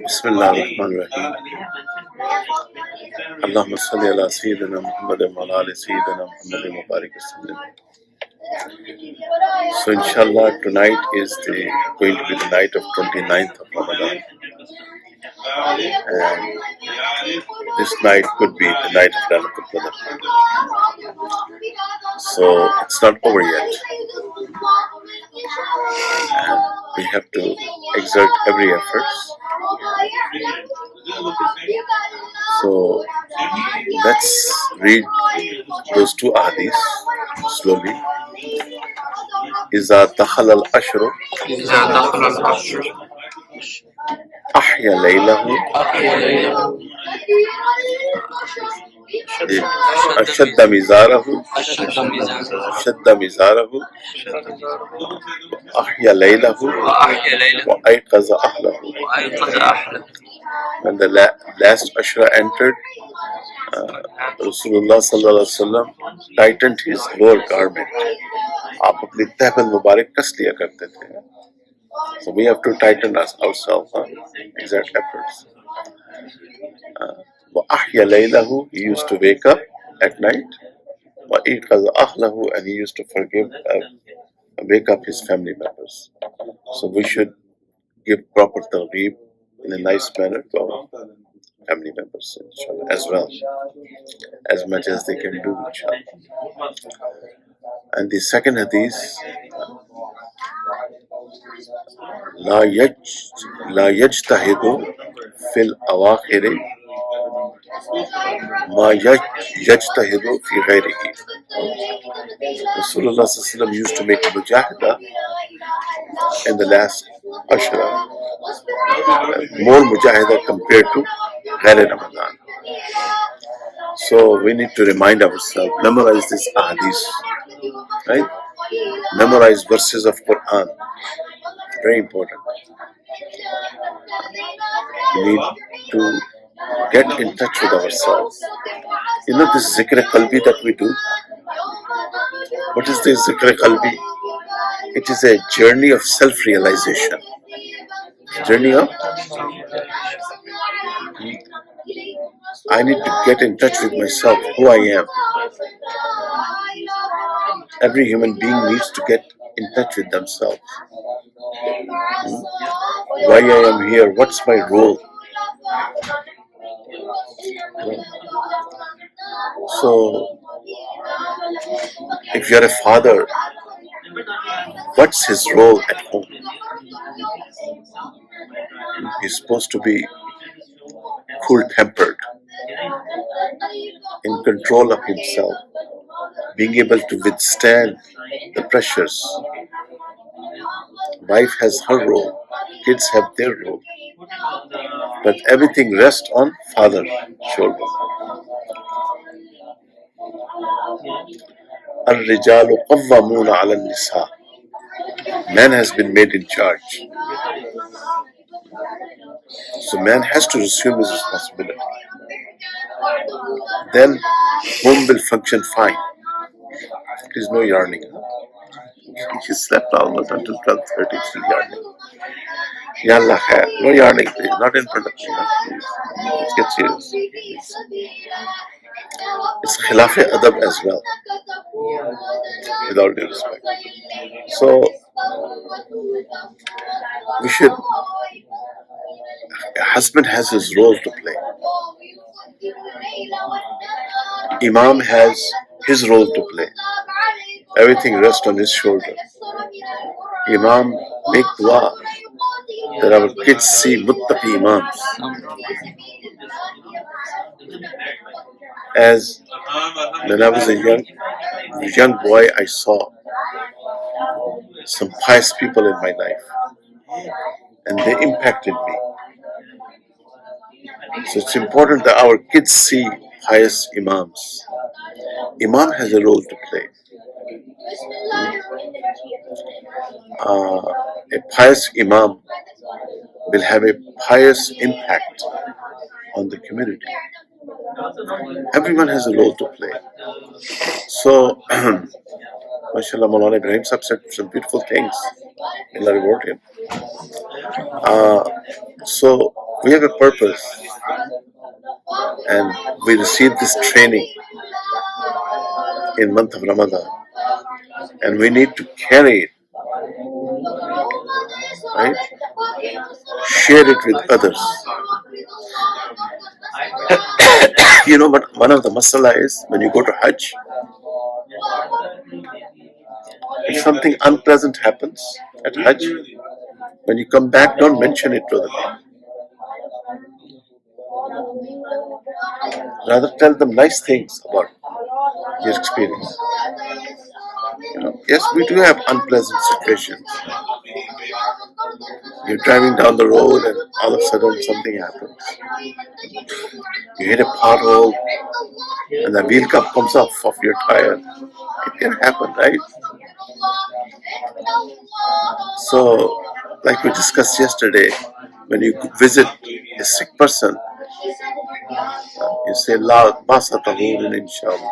Bismillah ar-Rahman ar-Rahim. Allahumma salli ala Sayyidina Muhammad wa ala ali Sayyidina Muhammad wa barik wasallam. So inshallah tonight is going to be the night of 29th of Ramadan. And this night could be the night of Lailatul Qadr. So it's not over yet. And we have to exert every effort. So let's read those two ahadith slowly. إذا دخل العشر أحيا ليله شد مزاره أحيا ليله وأيقظ أهله. When the last Ashra entered, Rasulullah sallallahu alaihi wasallam tightened his lower garment. आप अपनी तहबल मुबारक कस लिया करते थे. So we have to tighten ourselves on exact efforts. وأحيا ليله, he used to wake up at night. وأيقظ أهله, and he used to wake up his family members. So we should give proper targheeb in a nice manner to our family members, inshallah, as well, as much as they can do, inshallah. And the second hadith, لا يجتهد في الأواخر ما يجتهد في غيره. Rasulullah sallallahu alaihi wasallam used to make mujahada in the last Ashra, more mujahada compared to Ghair Ramadan. So we need to remind ourselves, memorize this ahadith, right? Memorize verses of Quran. Very important. We need to get in touch with ourselves. You know this zikr qalbi that we do? What is this zikr qalbi? It is a journey of self-realization. Journey of I need to get in touch with myself, who I am. Every human being needs to get in touch with themselves. Why I am here, what's my role? So, if you're a father, what's his role at home? He's supposed to be cool-tempered, in control of himself, being able to withstand the pressures. Wife has her role, kids have their role, but everything rests on father's shoulder. الرجال قوامون على النساء. Man has been made in charge. So man has to assume his responsibility. Then home will function fine. There's no yarning. He slept almost until 12:30, still yarning. Yallah khair. No yarning, please. Not in front of me. Please. Let's get serious. It's khilaf adab as well. With all due respect. So we should. A husband has his role to play. Imam has his role to play. Everything rests on his shoulder. Imam, make dua that our kids see muttaqi imams. As when I was a young boy, I saw some pious people in my life, and they impacted me. So it's important that our kids see pious imams. Imam has a role to play. A pious imam will have a pious impact on the community. Everyone has a role to play. So MashaAllah, Maulana Ibrahim Sahib said some beautiful things. Allah reward him. Uh, so we have a purpose, and we receive this training in month of Ramadan, and we need to carry it, right? Share it with others. But one of the masala is when you go to Hajj, if something unpleasant happens at Hajj, when you come back, don't mention it to the people. Rather, tell them nice things about your experience. Yes, we do have unpleasant situations. You're driving down the road and all of a sudden something happens. You hit a pothole and the wheel cup comes off of your tire. It can happen, right? So, like we discussed yesterday, when you visit a sick person, you say, La basa tahurun inshallah.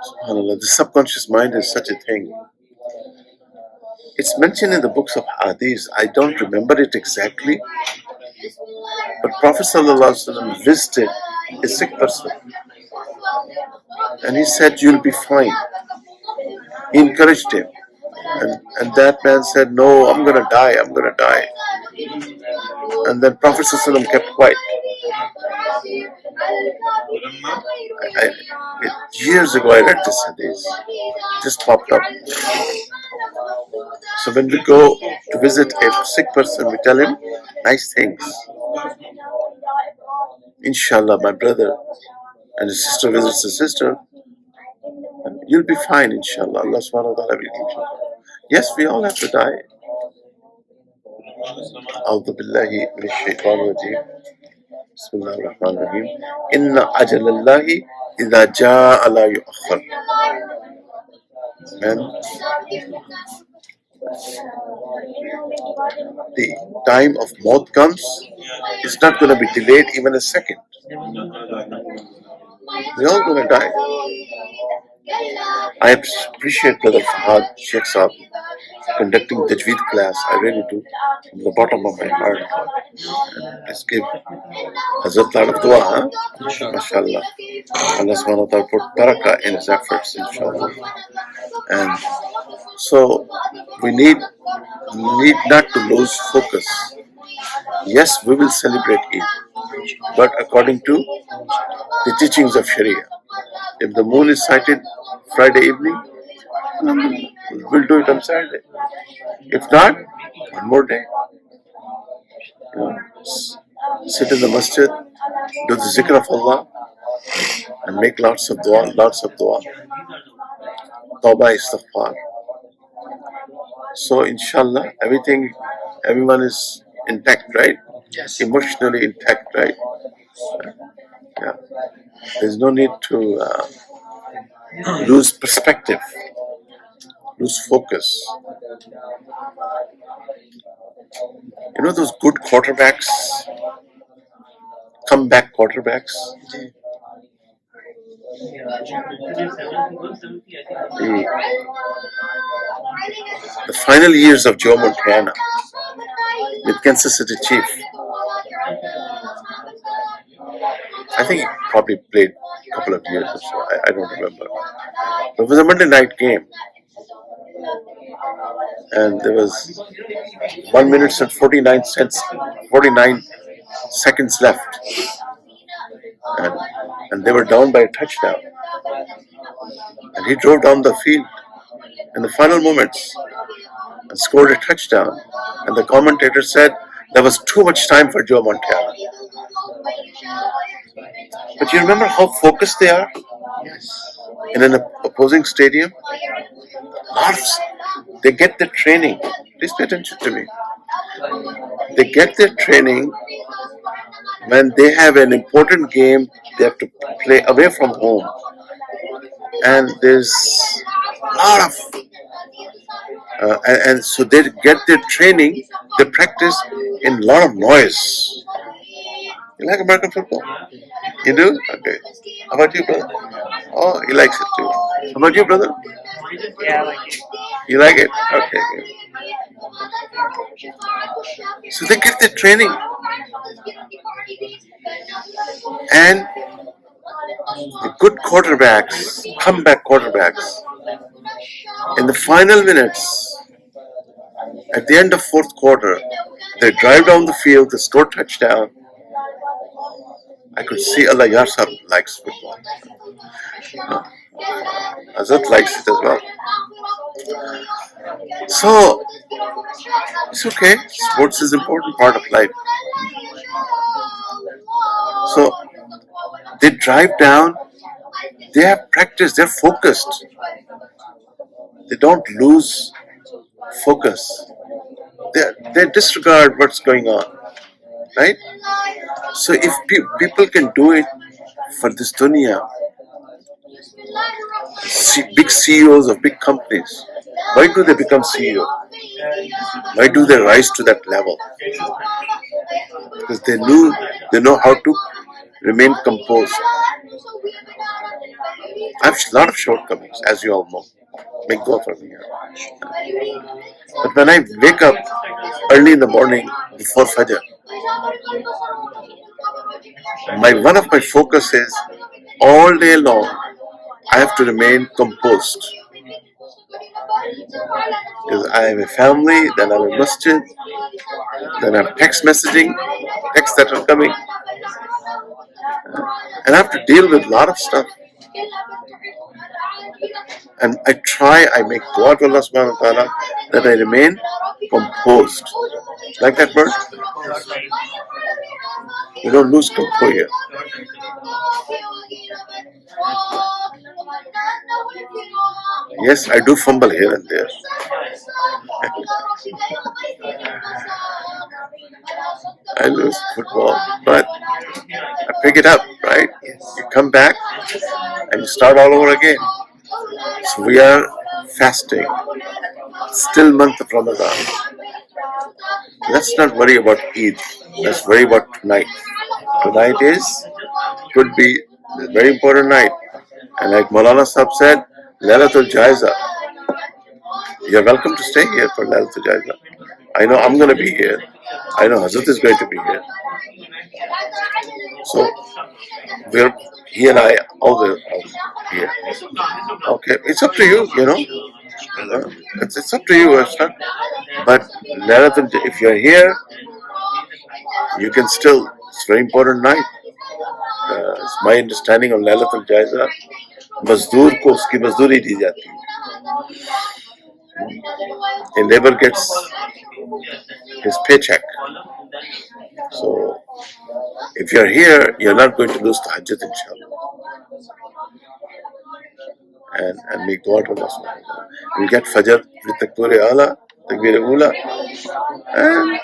SubhanAllah, the subconscious mind is such a thing. It's mentioned in the books of Hadith. I don't remember it exactly, but Prophet ﷺ visited a sick person and he said, You'll be fine. He encouraged him. And that man said, No, I'm going to die, I'm going to die. And then Prophet ﷺ kept quiet. Years ago I read this hadith. It just popped up. So when we go to visit a sick person, we tell him nice things. Inshallah, my brother and his sister visits his sister, you'll be fine, inshallah. Allah subhanahu wa ta'ala will keep you. Yes, we all have to die. A'udhu billahi minash shaitanir rajeem. Bismillahir rahmanir rahim. Inna ajalallahi idha jaa la yu'akhkhar. And the time of maut comes, it's not going to be delayed even a second. We're all going to die. I appreciate Brother Fahad Sheikh Saab conducting Tajweed class. I really do, from the bottom of my heart. And let's give Hazrat lot of dua, huh? MashaAllah. Allah subhanahu wa ta'ala put barakah in his efforts, inshallah. And so we need not to lose focus. Yes, we will celebrate Eid, but according to the teachings of Sharia. If the moon is sighted Friday evening, we'll do it on Saturday. If not, one more day. Sit in the masjid, do the zikr of Allah, and make lots of dua. Tawbah, istighfar. So, inshallah, everyone is intact, right? Yes. Emotionally intact, right? Yeah. There's no need to lose perspective, lose focus. Those good quarterbacks, comeback quarterbacks. The final years of Joe Montana with Kansas City Chief. I think he probably played a couple of years or so. I don't remember. It was a Monday night game. And there was 1 minute and 49 seconds left. And they were down by a touchdown. And he drove down the field in the final moments and scored a touchdown. And the commentator said there was too much time for Joe Montana. But you remember how focused they are? Yes. In an opposing stadium? They get their training. Please pay attention to me. They get their training when they have an important game they have to play away from home. And there's a lot of and so they get their training, they practice in a lot of noise. You like American football? You do? Okay. How about you, brother? Oh, he likes it too. How about you, brother? Yeah, I like it. You like it? Okay. So they get their training. And the good quarterbacks, comeback quarterbacks, in the final minutes, at the end of fourth quarter, they drive down the field, they score touchdown. I could see Allah Yarsab likes football. Azad likes it as well. So, it's okay. Sports is an important part of life. So, they drive down, they have practice, they're focused. They don't lose focus. They disregard what's going on, right? So if people can do it for this dunya, big CEOs of big companies, why do they become CEO? Why do they rise to that level? Because they know how to remain composed. I have a lot of shortcomings, as you all know. Make go for me here. But when I wake up early in the morning before Fajr, one of my focus is all day long I have to remain composed. Because I have a family, then I have a masjid, then I have text messaging, texts that are coming, and I have to deal with a lot of stuff. And I make dua to Allah subhanahu wa ta'ala that I remain composed. Like that word? You don't lose composure. Yes, I do fumble here and there. I lose football, but I pick it up, right? You come back and you start all over again. So we are fasting. Still month of Ramadan. Let's not worry about Eid. Let's worry about tonight. Tonight could be a very important night. And like Maulana Sahab said, Lailatul Jaiza. You're welcome to stay here for Lailatul Jaiza. I know I'm going to be here. I know Hazrat is going to be here. So he and I all here. Okay, it's up to you, It's up to you, Ashra. But if you're here, you can still. It's a very important night. It's my understanding of Lailatul Jaiza. मजदूर को उसकी मजदूरी दी जाती है. A labor gets his paycheck. So if you're here, you're not going to lose tahajjud, inshallah. And make dua to Allah. You get Fajr with Takbir Ala, Takbir Ula, and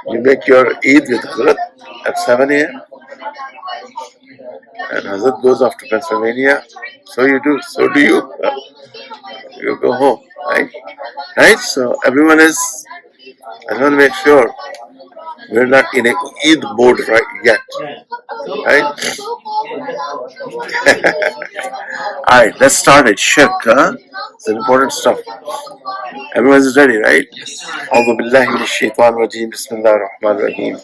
you make your Eid with Hazrat at 7 a.m. And Hazrat goes off to Pennsylvania. So you do. So do you. You go home, right? Right? So everyone is. I want to make sure we're not in an Eid mode right yet. Right? Alright, let's start it. Shirk, It's important stuff. Everyone is ready, right? أعوذ بالله من الشيطان الرجيم بسم الله الرحمن الرحيم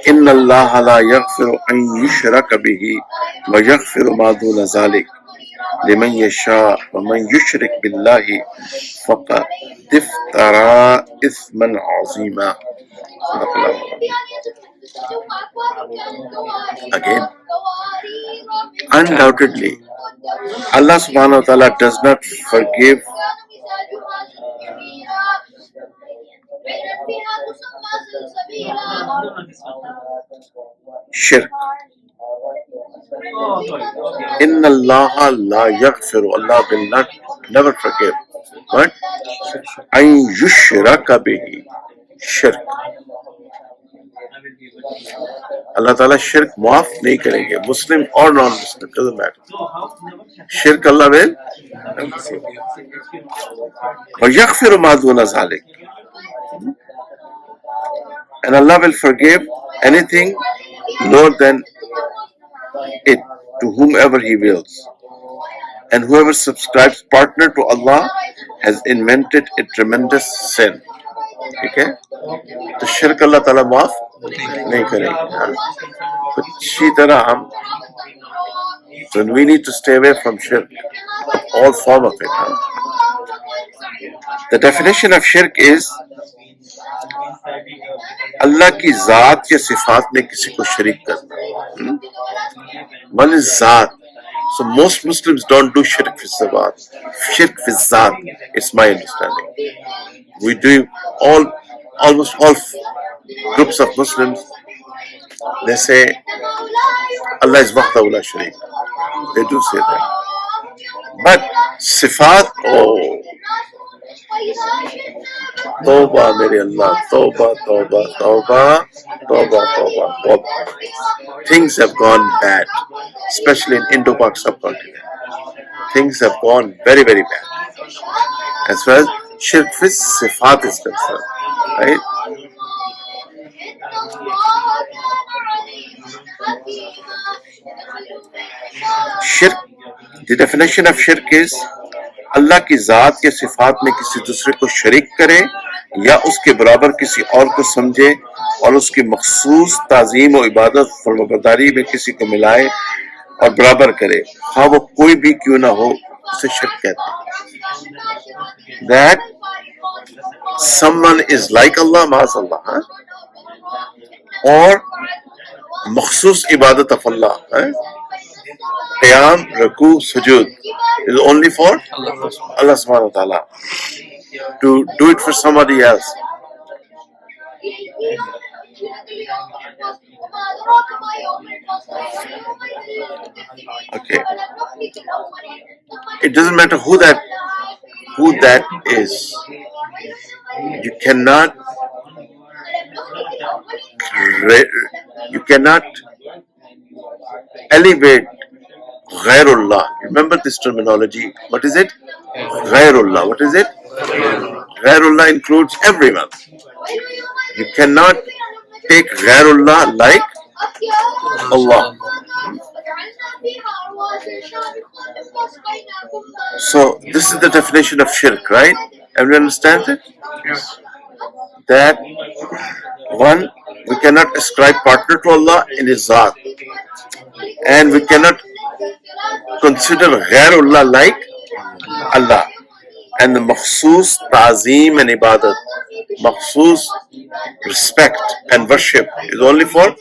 إن الله لا يغفر أن يشرك به ويغفر ما دون ذلك لمن يشاء ومن يشرك بالله فقد افترى إثما عظيما. Again, undoubtedly, Allah subhanahu wa ta'ala does not forgive shirk. Inna Allah la yaghfiru. Allah will never forgive. What? An yushraka bihi. Shirk. Allah Ta'ala shirk maaf nahi karenge. Muslim or non-Muslim, doesn't matter. Shirk Allah will. وَيَغْفِرُ مَا دُونَ ذَلِكَ. And Allah will forgive anything lower than it. to whomever He wills. And whoever subscribes partner to Allah has invented a tremendous sin. Okay? तो शिरक अल्लाह ताला माफ नहीं करेंगे. But इसी तरह हम, so we need to stay away from shirk, all form of it. The definition of shirk is अल्लाह की जात या सिफात में किसी को शरीक करना. One is zaat. So most Muslims don't do shirk fi sabat. Shirk fi zaat. It's my understanding. We do almost all groups of Muslims. They say Allah is wahdahu la shareek. They do say that. But sifat, oh, Tawbah, mere Allah, Tawbah, Tawbah, Tawbah, Tawbah, Tawbah, Tawbah. Things have gone bad, especially in Indo-Pak subcontinent. Things have gone very, very bad. As far as shirk fi sifat is concerned, right? Shirk, the definition of shirk is अल्लाह की ज़ात या सिफात में किसी दूसरे को शरीक करे या उसके बराबर किसी और को समझे और उसकी मखसूस ताज़ीम और इबादत फरमाबरदारी में किसी को मिलाए और बराबर करे, हाँ वो कोई भी क्यों ना हो, उसे शिर्क कहते हैं. That someone is like Allah, maazallah, or मखसूस इबादत of Allah, qiyam, ruku, sujud is only for Allah subhanahu wa ta'ala. To do it for somebody else, okay, it doesn't matter who that is. You cannot elevate ghairullah. Remember this terminology. What is it? Ghairullah. What is it? Ghairullah includes everyone. You cannot take ghairullah like Allah. So this is the definition of shirk, right? Everyone understands it? Yes. That one, we cannot ascribe partner to Allah in His Zat, and we cannot consider ghairullah like Allah. And the makhsus ta'zeem and ibadat, makhsus respect and worship is only for,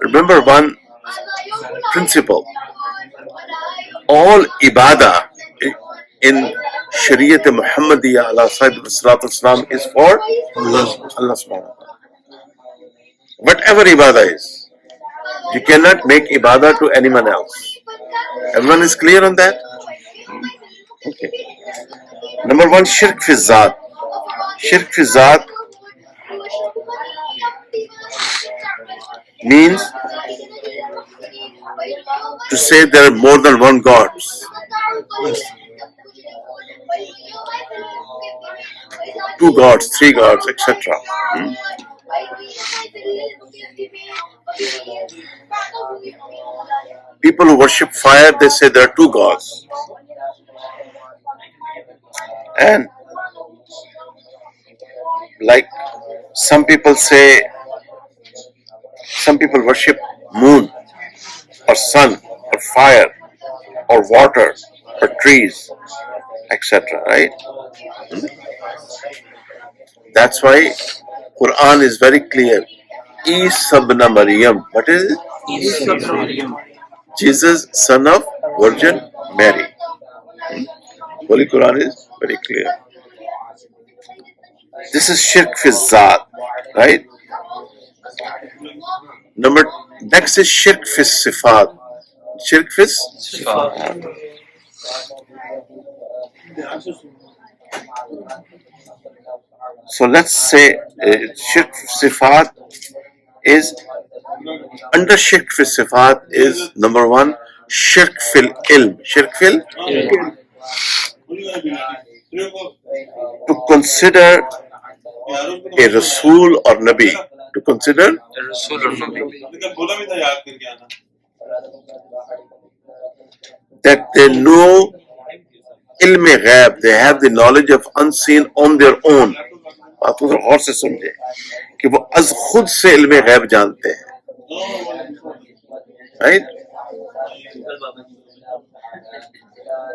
remember one principle, all ibadah in Shariat Muhammadiyya ala Sayyid Salatu Islam is for Allah subhanahu wa ta'ala. Whatever ibadah is, you cannot make ibadah to anyone else. Everyone is clear on that? Okay. Number one, shirk fi zaat. Shirk fi zaat means to say there are more than one gods. Two gods, three gods, etc. People who worship fire, they say there are two gods. And like some people worship moon or sun or fire or water or trees, etc. Right? That's why Quran is very clear. Isa ibn Maryam. What is it? Jesus, son of Virgin Mary. Holy Quran is very clear. This is shirk fi zaat, right? Next is shirk fi sifat. Shirk fi sifat. So let's say shirk fi sifat is, under shirk fi sifat is number one, shirk fil ilm. Shirk fil ilm. To consider a Rasul or Nabi. To consider The Rasul or Nabi. that they know ilm ghaib, they have the knowledge of unseen on their own. आप तो गौर से समझे कि वो अज खुद से इल्म गैब जानते हैं, right?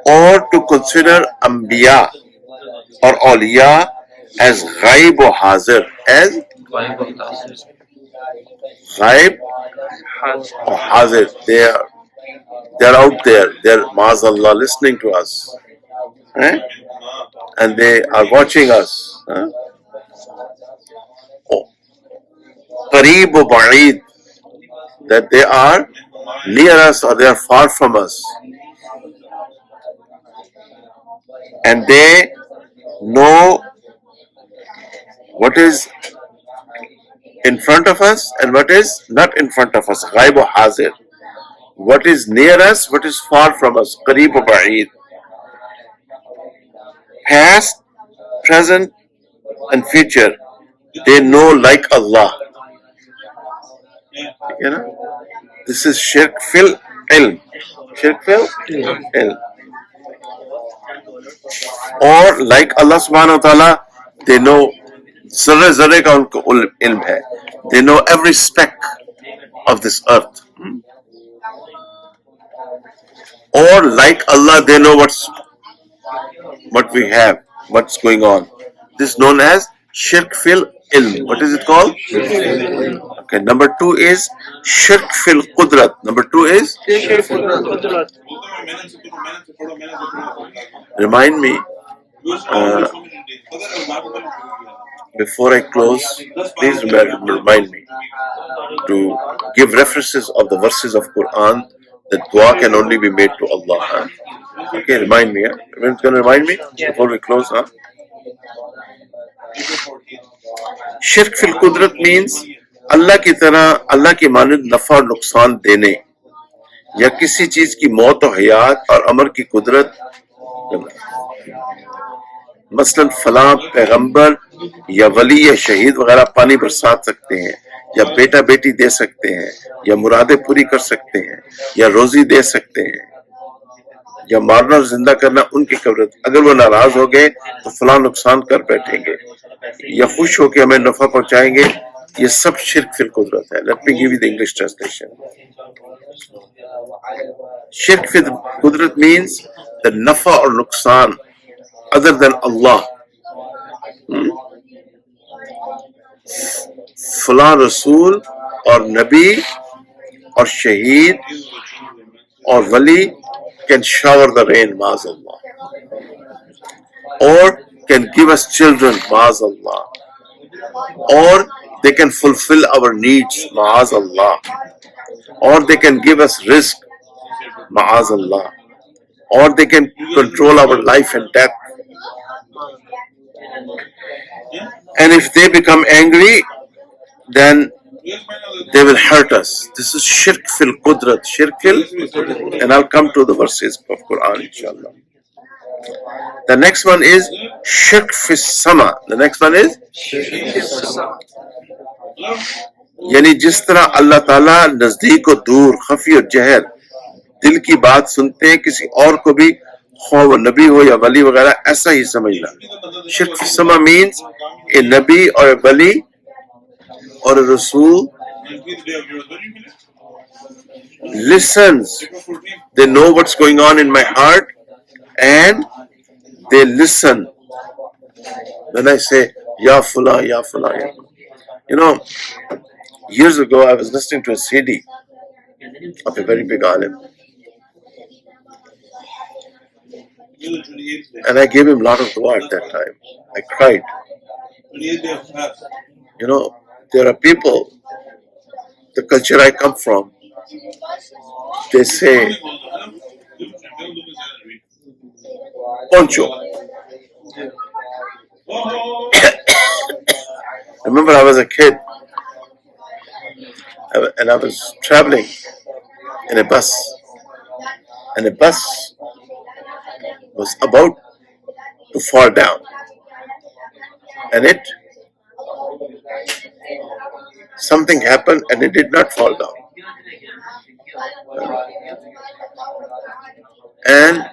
Or to consider Ambiya or Awliya as Ghaib or Hazir, as Ghaib or Hazir. They're out there, they're Maazallah listening to us, right? And they are watching us. Oh, Qareeb or Ba'eed, that they are near us or they are far from us. And they know what is in front of us and what is not in front of us. Ghaib or Hazir. What is near us, what is far from us. Qareeb or Ba'eed. Past, present, and future. They know like Allah. You know? This is shirk fil ilm. Shirk fil ilm. Or like Allah subhanahu wa ta'ala, they know zarre zarre ka unko ilm hai. They know every speck of this earth. Or like Allah, they know what we have, what's going on. This is known as shirk fil ilm. What is it called? Okay, number 2 is shirk fil qudrat. Number 2 is remind me before I close, please remind me to give references of the verses of Quran that dua can only be made to Allah. Huh? Okay, remind me. Huh? Everyone's going to remind me before we close. Huh? Shirk fil qudrat means Allah की तरह अल्लाह की मानद नफा और नुकसान देने या किसी चीज की मौत और हयात और अमर की कुदरत. मसलन फलां पैगंबर या वली या शहीद वगैरह पानी बरसात सकते हैं, या बेटा बेटी दे सकते हैं, या मुरादें पूरी कर सकते हैं, या रोजी दे सकते हैं, या मारना और जिंदा करना उनकी कुदरत. अगर वो नाराज हो गए तो फलां नुकसान कर बैठेंगे, या खुश होकर हमें नफा पहुंचाएंगे. ये सब शिर्क फिल कुदरत है. Let me give you the English translation. शिर्क फिल कुदरत मीन्स द नफा और नुकसान other than Allah. फलां रसूल और नबी और शहीद और वली can shower the rain, maazallah, or can give us children, maazallah, or they can fulfill our needs, maazallah, or they can give us rizq, maazallah, or they can control our life and death. And if they become angry, then they will hurt us. This is shirk fil qudrat, shirk fil, and I'll come to the verses of Quran, inshallah. The next one is shirk fil sama. The next one is यानी जिस तरह अल्लाह ताला नजदीक और दूर, खफी और जहर दिल की बात सुनते हैं, किसी और को भी खो वो नबी हो या वली वगैरह ऐसा ही समझना. शिर्क फिल समा means a Nabi or a Wali or a rasul listens. They know what's going on in my heart and they listen when I say ya fula, ya fula, ya. You know, years ago I was listening to a CD of a very big alim, and I gave him a lot of dua at that time. I cried. You know, there are people, the culture I come from, they say poncho. I remember I was a kid and I was traveling in a bus, and the bus was about to fall down, and something happened and it did not fall down. And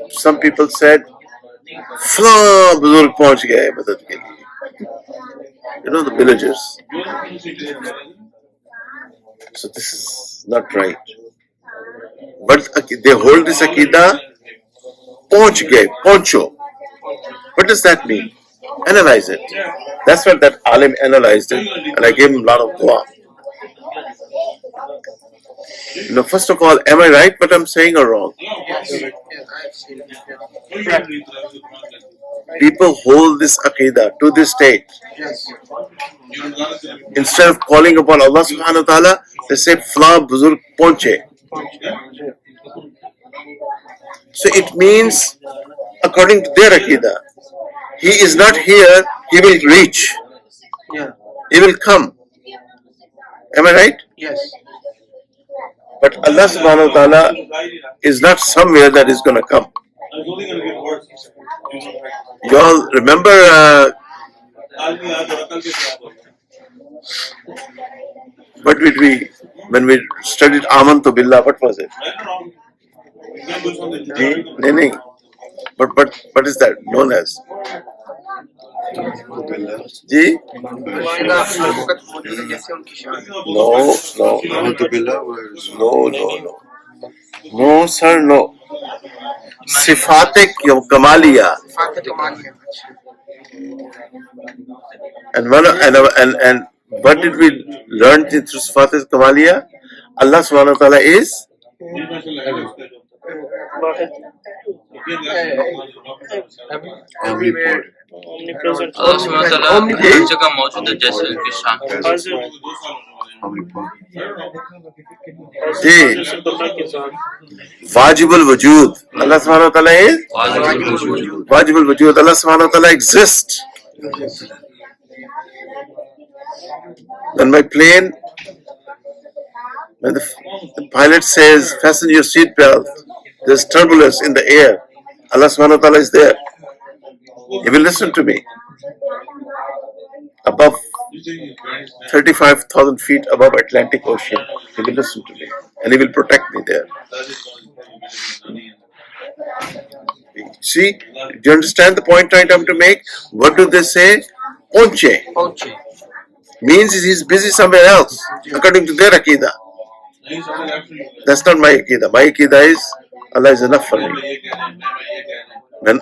some people said, "Flan buzurg pahunch gaye madad ke liye." The villagers. So this is not right. But they hold this Aqeeda, pahunch gaye, poncho. What does that mean? Analyze it. That's what that alim analyzed it, and I gave him a lot of dua. First of all, am I right what I'm saying or wrong? People hold this Aqeeda to this state. Instead of calling upon Allah subhanahu wa ta'ala, they say, Fla buzurg ponche. So it means, according to their Aqeeda, he is not here, he will reach. He will come. Am I right? Yes. But Allah subhanahu wa ta'ala is not somewhere that is going to come. You all remember what did we, when we studied Amantu Billah, what was it? Nahi. But what is that known as? Ji? No, sir, no. Sifatik Kamaliya. And what did we learn through Sifatik Kamaliya? Allah subhanahu wa ta'ala is omnipresent. Allah subhanahu wa ta'ala हर जगह मौजूद है जैसे उसकी शान Wajibul Wujud. Allah subhanahu wa ta'ala is Wajibul Wujud. Allah subhanahu wa ta'ala exists. When my plane, when the pilot says, fasten your seatbelt, there's turbulence in the air, Allah subhanahu wa ta'ala is there. He will listen to me. Above 35,000 feet above Atlantic Ocean, he will listen to me and he will protect me there. See, do you understand the point I'm trying to make? What do they say? Ponche. Means he's busy somewhere else, according to their Aqeeda. That's not my Aqeeda. My Aqeeda is Allah is enough for me. When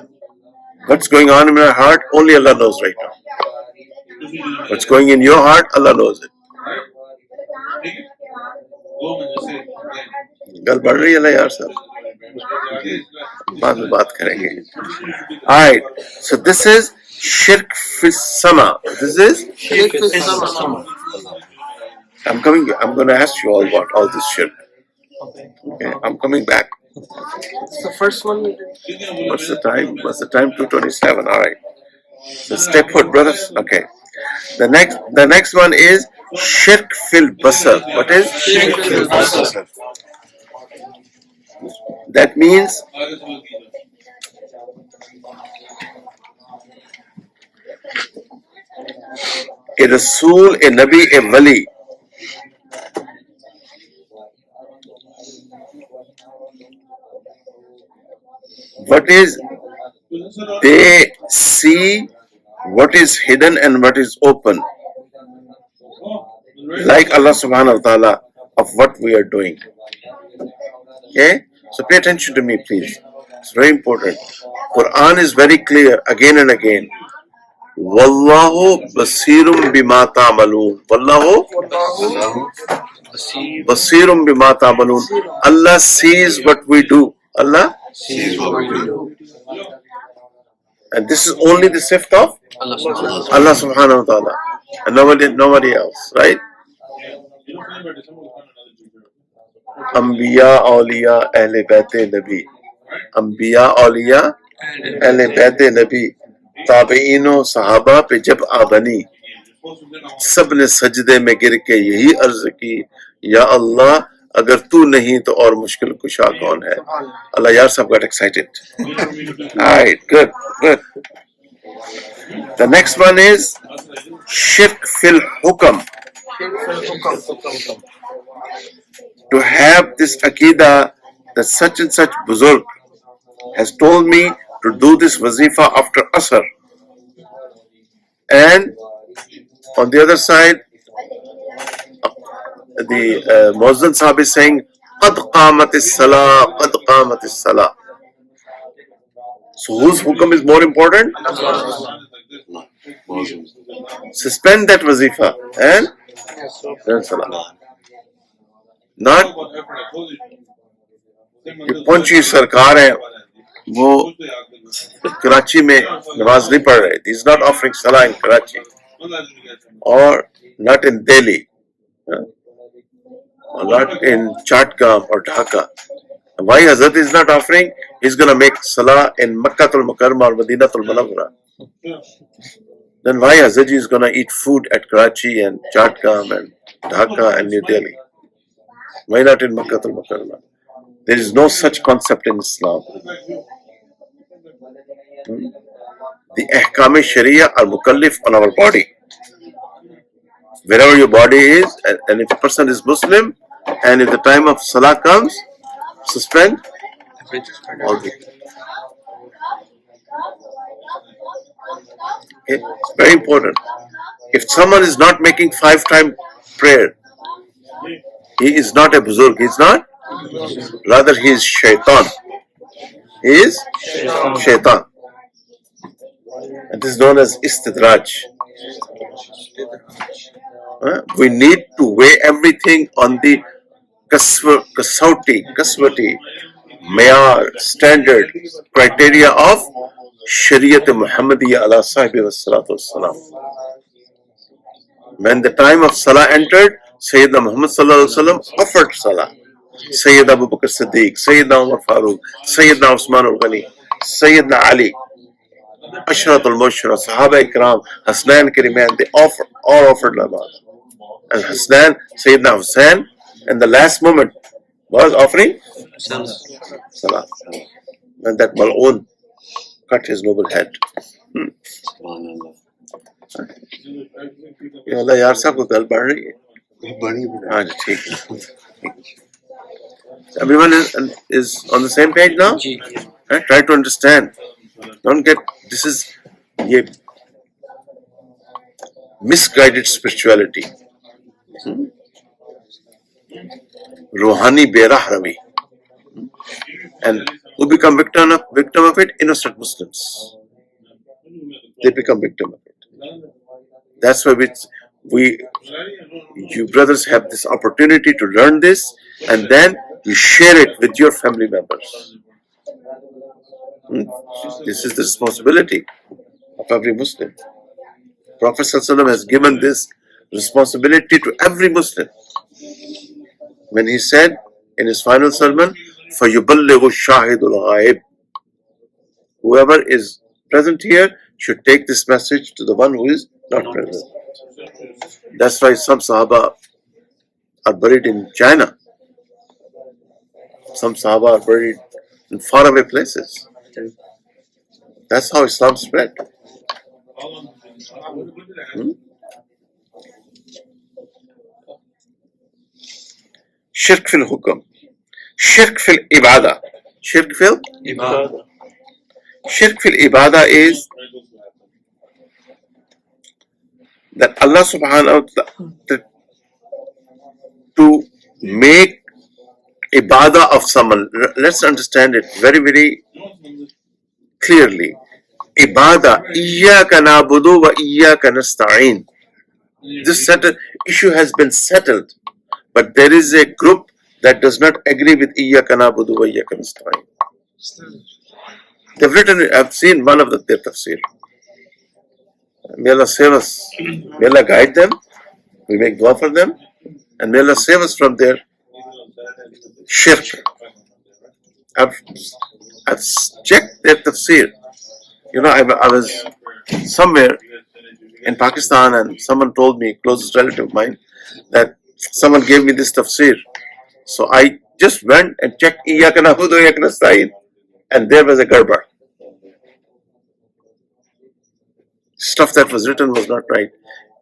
what's going on in my heart, only Allah knows right now. What's going in your heart, Allah knows it. गल बढ़ रही है ना यार साहब बाद में बात करेंगे. Alright, so this is shirk fi sama. This is Shirk fi sama. I'm going to ask you all about all this shirk. Okay, I'm coming back. It's the first one. What's the time? 2:27. All right. So stay put, brothers. Okay. The next one is shirk fil basar. What is Shirk fil basar? That means a Rasul, a Nabi, a Wali what is they see what is hidden and what is open, like Allah subhanahu wa ta'ala of what we are doing. Okay, so pay attention to me, please. It's very important. Quran is very clear again and again. Wallahu basirum bima ta'malun. Wallahu basirum bima ta'malun. Allah sees what we do. Allah Sees what we do. And this is only the sift of Allah subhanahu wa ta'ala. And nobody else, right? Anbiya, awliya, ahle baite nabi. Anbiya, awliya, ahle baite nabi. ताबईनो सहाबा पे जब आबनी सब ने सजदे में गिर के यही अर्ज की या अल्लाह अगर तू नहीं तो और मुश्किल कुशा कौन है. Allah यार सब got excited. Alright, good. The next one is shirk fil hukam. To have this Aqeeda that such and such Buzurg has told me to do this wazifa after Asr. And on the other side, the Muazzin Sahib is saying, Qad qamatis salah, Qad qamatis salah. So whose hukam is more important? Suspend that wazifa and then salah. Not कि पहुंची सरकार है वो कराची में नमाज नहीं पढ़ रहे. He is not offering salah in Karachi or not in Delhi or not in Chatgam or Dhaka. Why Hazrat is not offering? He's going to make salah in Makkatul Mukarramah or Madinatul Munawwara. Then why Hazrat is going to eat food at Karachi and Chatgam and Dhaka and New Delhi? Why not in Makkatul Mukarramah? There is no such concept in Islam. The ahkam sharia are mukallif on our body. Wherever your body is, and if a person is Muslim, and if the time of salah comes, suspend all the. Okay, it's very important. If someone is not making 5-time prayer, he is not a buzurg. He is not. Rather, he is shaitan. He is shaitan. It is known as istidraj. We need to weigh everything on the kasauti, mayar, standard, criteria of Shariat Muhammadiyya ala sahibi wa salatu wassalam. When the time of salah entered, Sayyidina Muhammad sallallahu alaihi wasallam offered salah. Sayyidina Abu Bakr Siddiq, Sayyidina Umar Farooq, Sayyidina Usman al-Ghani, Sayyidina Ali, Ashratul Mushra, Sahaba Ikram, Hasnan Kariman, they all offered namaz. And Hasnan, Sayyidina Hussain, and the last moment was offering salah. When that Mal'un cut his noble head. Ya Allah, yaar sab ko gal बढ़ रही है. हाँ ठीक है. Everyone is on the same page now? Right? Try to understand. Don't get, this is a misguided spirituality. Rohani Berah Ravi. And who become victim of it? Innocent Muslims. They become victim of it. That's why you brothers have this opportunity to learn this, and then you share it with your family members. This is the responsibility of every Muslim. Prophet ﷺ has given this responsibility to every Muslim. When he said in his final sermon, فَيُبَلِّغُ الشَّاهِدُ الْغَائِبِ, whoever is present here should take this message to the one who is not present. That's why some Sahaba are buried in China. Some Sahaba are buried in faraway places. That's how Islam spread. Shirk fil hukam. Shirk fil ibadah. Shirk fil ibadah. Shirk fil ibadah is that Allah subhanahu wa ta'ala to make ibadah of someone. Let's understand it very, very clearly. Ibadah, iyyaka na'budu wa iyyaka nasta'in. This issue has been settled, but there is a group that does not agree with iyyaka na'budu wa iyyaka nasta'in. They've written it. I've seen one of their tafsir. May Allah save us. May Allah guide them. We make dua for them, and may Allah save us from their shirk. I've checked their tafsir. You know, I was somewhere in Pakistan, and someone told me, closest relative of mine, that someone gave me this tafsir. So I just went and checked Iyyaka na'budu wa iyyaka nasta'in, and there was a garbar. Stuff that was written was not right.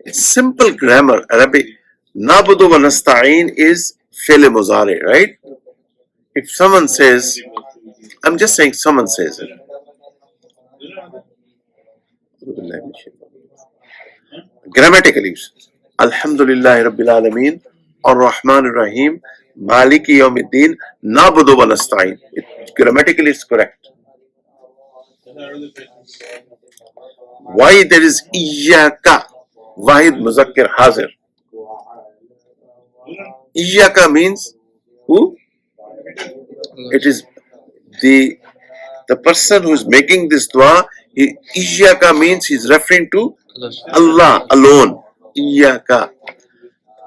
It's simple grammar. Arabic. Na'budu wa nasta'in is fi'l muzari, right? if someone says, I'm just saying someone says it. Grammatically, Alhamdulillah Rabbil Alameen, Ar-Rahman Ar-Rahim, Maliki Yawmiddin, Nabudu wa Nasta'in. Grammatically it's correct. Why there is Iyaka, Wahid Muzakkir Hazir? Iyaka means who? It is the person who is making this dua. Iyaka means he's referring to Allah alone. Iyaka.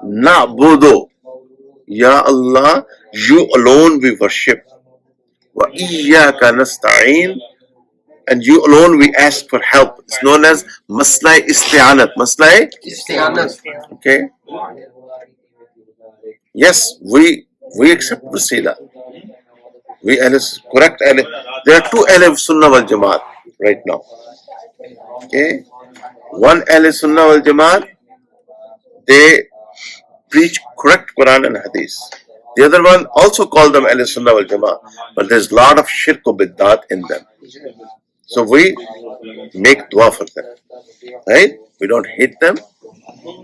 Na'budu. Ya Allah, you alone we worship. Wa iyyaka nasta'in, and you alone we ask for help. It's known as Maslai Isti'anat. Maslai Isti'anat. Okay. Yes, we accept Wasila. We correct. There are two Ahl Sunnah wal Jamaat right now. Okay. One Ahl Sunnah wal Jamaat, they preach correct Quran and Hadith. The other one also call them Ahl Sunnah wal Jamaat, but there's a lot of shirk or bid'at in them. So we make dua for them, right? We don't hate them.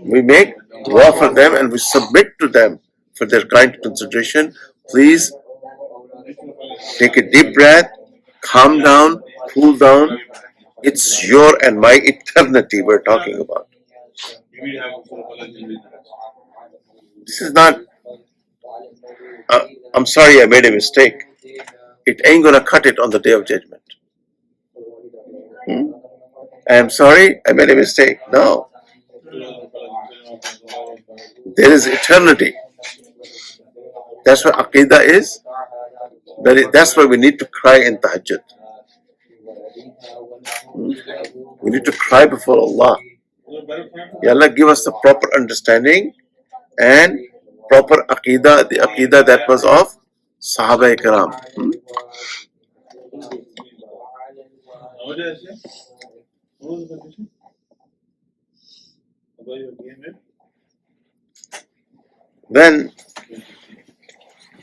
We make dua for them and we submit to them for their kind consideration. Please take a deep breath, calm down, cool down. It's your and my eternity we're talking about. This is not, I'm sorry I made a mistake. It ain't gonna cut it on the day of judgment. I'm sorry I made a mistake. No. There is eternity. That's what Aqeeda is. That's why we need to cry in tahajjud. We need to cry before Allah. Ya Allah, give us the proper understanding and proper Aqeeda, the Aqeeda that was of Sahaba Ikram. Then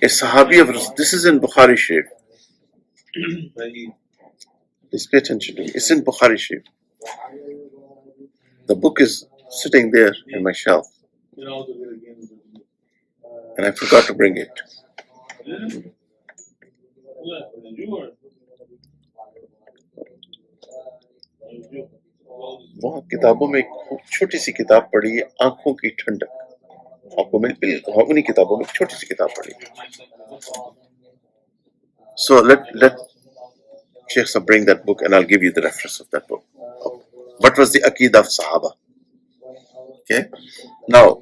a Sahabi of this is in Bukhari Sharif. Please pay attention to me. It's in Bukhari Sharif. The book is sitting there in my shelf, and I forgot to bring it. वहाँ किताबों में एक छोटी सी किताब पढ़ी है, आंखों की ठंडक. आपको मैं बिल्कुल उन्हीं किताबों में छोटी सी किताब पढ़ी. So let Sheikh Sahab bring that book and I'll give you the reference of that book. What was the Aqeedah of Sahaba? Okay. Now,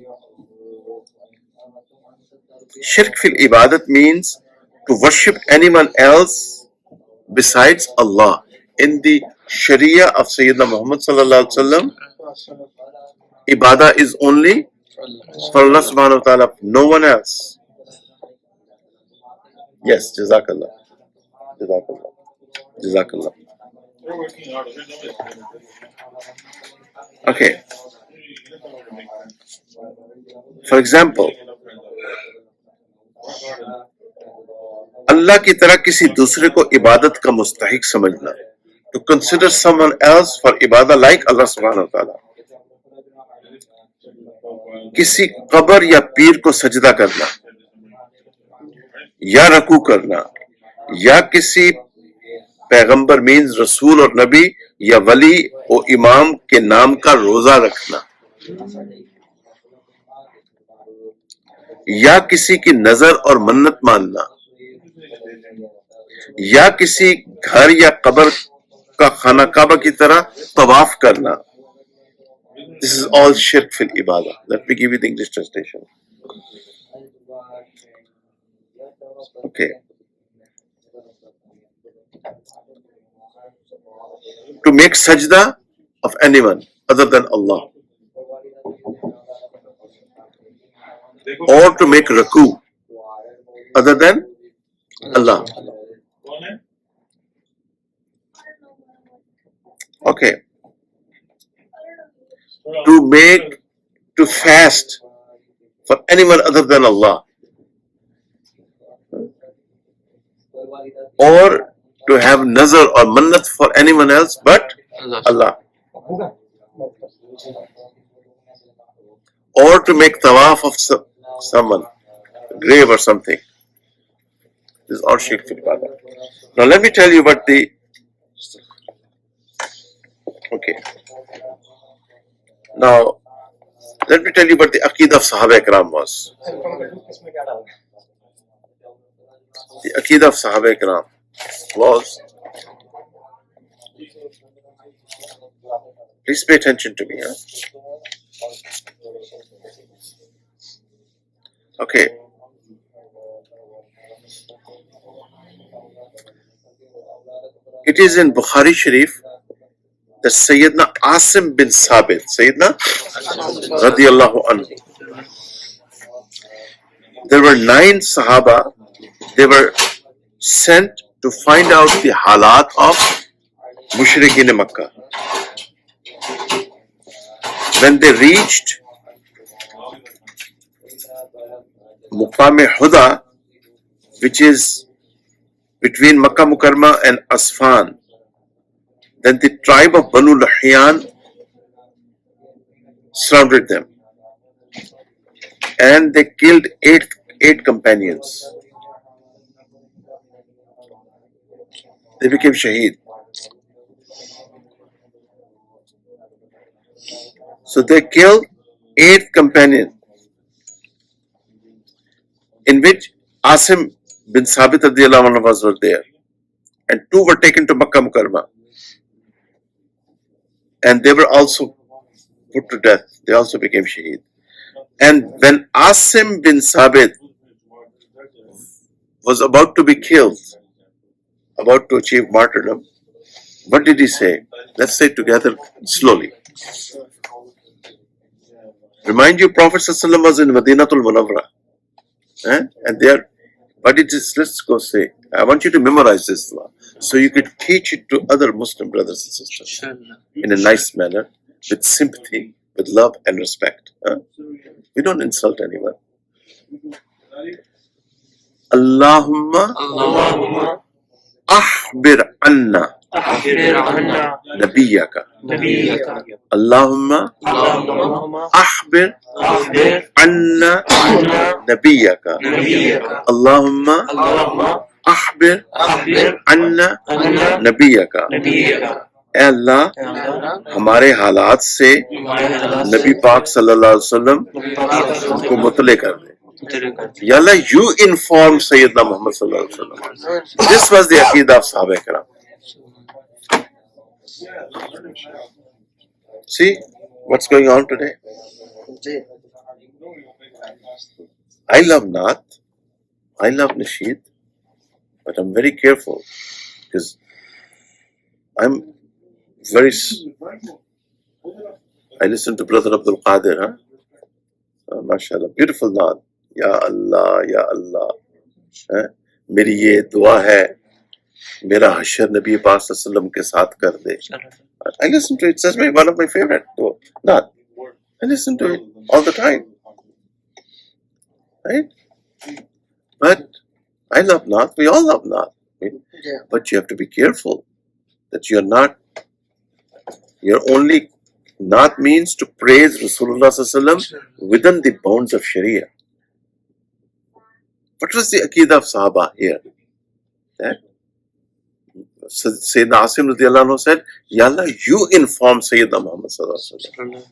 Shirk fil Ibadat means to worship anyone else besides Allah. In the Sharia of Sayyidina Muhammad sallallahu alaihi wasallam, Ibadah is only for Allah subhanahu wa ta'ala, no one else. Yes, Jazakallah. Jazakallah. Jazakallah. Okay. For example, Allah की तरह किसी दूसरे को इबादत का मुस्तहिक समझना. To consider someone else for ibadah like Allah subhanahu wa ta'ala. किसी कब्र या पीर को सजदा करना या रकू करना या किसी पैगंबर मीन्स रसूल और नबी या वली और इमाम के नाम का रोजा रखना या किसी की नजर और मन्नत मानना या किसी घर या कब्र का खाना काबा की तरह तवाफ करना. This is all shirk fil ibadah. Let me give you the English translation. Okay. To make sajda of anyone other than Allah, or to make raku other than Allah. Okay. To fast for anyone other than Allah. or to have nazar or mannat for anyone else but Allah, or to make tawaf of someone, grave or something. This is all shirk fil ibadah. Now let me tell you what the Now let me tell you what the Aqeeda of Sahaba Ikram was. The Aqeeda of Sahaba Ikram was, please pay attention to me. Okay. It is in Bukhari Sharif that Sayyidina Asim bin Sabit, Sayyidina radiyallahu anhu. There were 9 Sahaba. They were sent to find out the halat of Mushrikeen Makkah. When they reached Muqam Huda, which is between Makkah Mukarramah and Asfan, then the tribe of Banu Lahyan surrounded them and they killed eight companions. They became shaheed. So they killed 8 companions, in which Asim bin Sabit radiyallahu anhu was there, and 2 were taken to Makkah Mukarramah, and they were also put to death. They also became shaheed. And when Asim bin Sabit was about to be killed, about to achieve martyrdom, what did he say? Let's say it together slowly. Remind you, Prophet ﷺ was in Madinatul Munawwara, and there, what did this? Let's go say. I want you to memorize this so you could teach it to other Muslim brothers and sisters in a nice manner, with sympathy, with love and respect. We don't insult anyone. Allahumma akhbir anna nabiyaka. Allahumma akhbir anna nabiyaka. Allahumma akhbir anna nabiyaka. ऐ अल्लाह हमारे हालात से नबी पाक सल्लल्लाहु अलैहि वसल्लम को मुतले कर दे. Ya Allah, you inform Sayyidina Muhammad sallallahu alaihi wasallam. This was the Aqeeda of Sahaba Ikram. See what's going on today? I love Naat, I love Nasheed, but I'm very careful because I listen to Brother Abdul Qadir, mashallah, beautiful Naat. Ya Allah, Ya Allah. मेरी ये दुआ है, मेरा हशर नबी पाक सल्लल्लाहु अलैहि वसल्लम के साथ कर दे. I listen to it. It's one of my favorite. Naat. I listen to it all the time. Right? But I love Naat. We all love Naat. But you have to be careful that you're only, Naat means to praise Rasulullah sallallahu alaihi wasallam within the bounds of Sharia. What was the Aqeeda of Sahaba here? That Sayyidina Asim radiyallahu anhu said, Ya Allah, you inform Sayyidina Muhammad sallallahu alaihi wasallam.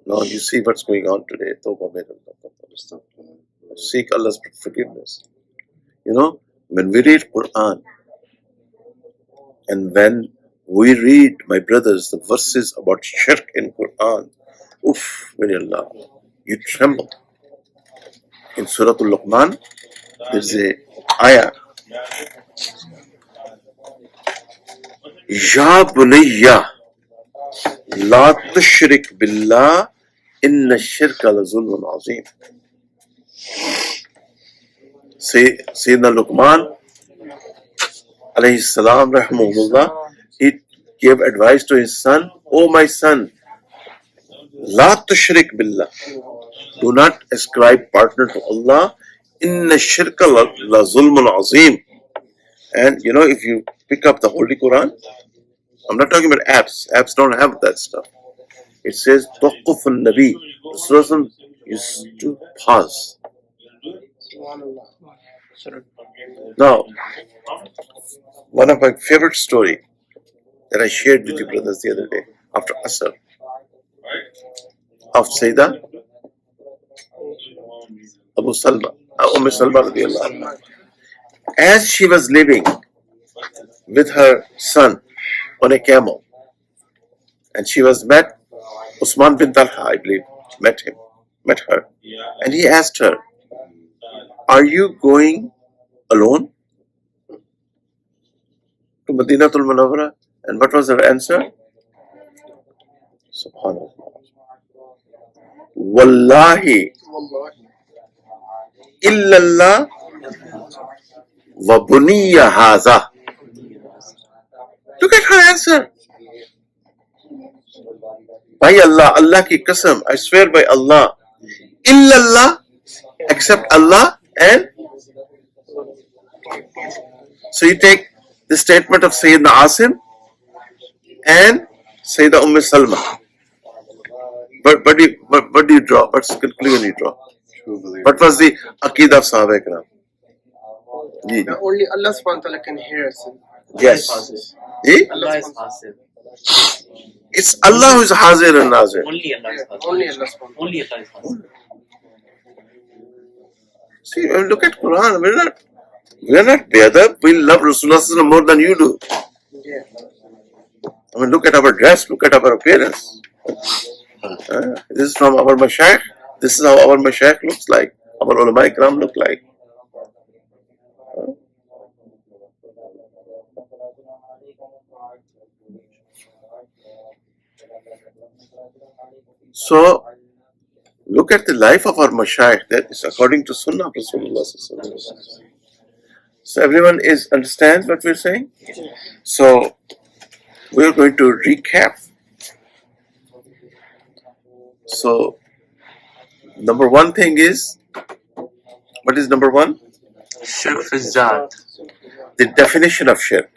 Now you see what's going on today. Seek Allah's forgiveness. You know, when we read Quran and when we read, my brothers, the verses about shirk in Quran, very Allah, you tremble. In Surah Al-Luqman, there's a ayah. Ya bunayya, la tushrik billah, inna shirka la zulmun azim. Sayyidina Luqman, alayhi salam, rahimahullah, he gave advice to his son, oh my son, la tushrik billah, do not ascribe partner to Allah. Inna shirka la zulmun azim. And if you pick up the Holy Quran, I'm not talking about apps. Apps don't have that stuff. It says Tawqufun Nabi. The Rasul used to pause. Now, one of my favorite story that I shared with you brothers the other day after Asr of Sayyidah Abu Salma, Salma radiallahu anha. As she was living with her son on a camel, and she was met, Usman bin Talha, I believe, met her, and he asked her, "Are you going alone to Madinatul Munawwara?" And what was her answer? Subhanallah. Wallahi illallah wa buniya haza. Look at her answer. By Allah, Allah ki qasam, I swear by Allah, illallah, except Allah, and so you take the statement of Sayyidina Asim and Sayyidah Salma. But what do you draw? What's the conclusion you draw? What was the Aqeeda of Sahaba Ikram? Only Allah subhanahu wa ta'ala can hear us. Yes. Allah is passive. It's Allah who is Hazir and Nazir. Only Allah is passive. Only Allah is passive. See, look at Quran. We're not beadab. We love Rasulullah more than you do. Yeah. Look at our dress. Look at our appearance. This is from our Mashayikh. This is how our Mashayikh looks like. Our Ulama Ikram look like. So, look at the life of our Mashayikh. That is according to Sunnah of Rasulullah. So, everyone understands what we're saying? So, we're going to recap. So, number one thing is, what is number one? Shirk fi Zat. The definition of shirk.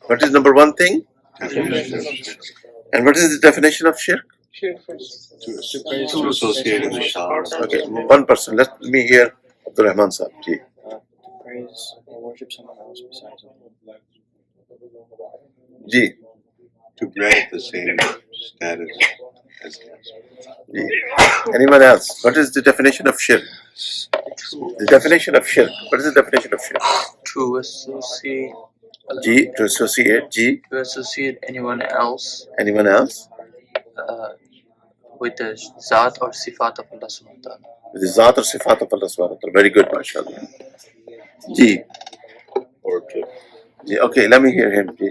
What is number one thing? And what is the definition of shirk? To associate with Allah. Okay, one person. Let me hear Abdul Rahman Sahib. Ji. Praise or worship someone else besides Allah. Ji. To grant the same status as Ji. Anyone else? What is the definition of shirk? The definition of shirk. What is the definition of shirk? To associate. Ji. To associate. Ji. To associate anyone else. Anyone else? With the Zat or Sifat of Allah subhanahu wa ta'ala. With the Zat or Sifat of Allah subhanahu wa ta'ala. Very good, mashallah. Ji. or to Ji. Okay, let me hear him. Ji.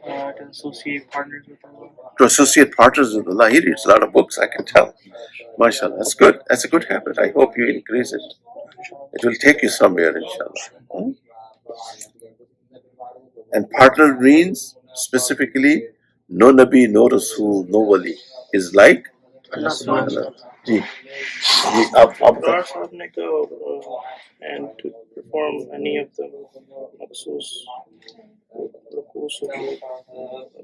To associate partners with Allah. To associate partners with Allah. He reads a lot of books, I can tell. MashaAllah. That's good. That's a good habit. I hope you increase it. It will take you somewhere, inshallah. And partner means specifically no Nabi, no Rasul, no Wali. Is like Allah. Ji. And to perform any of the maqsoos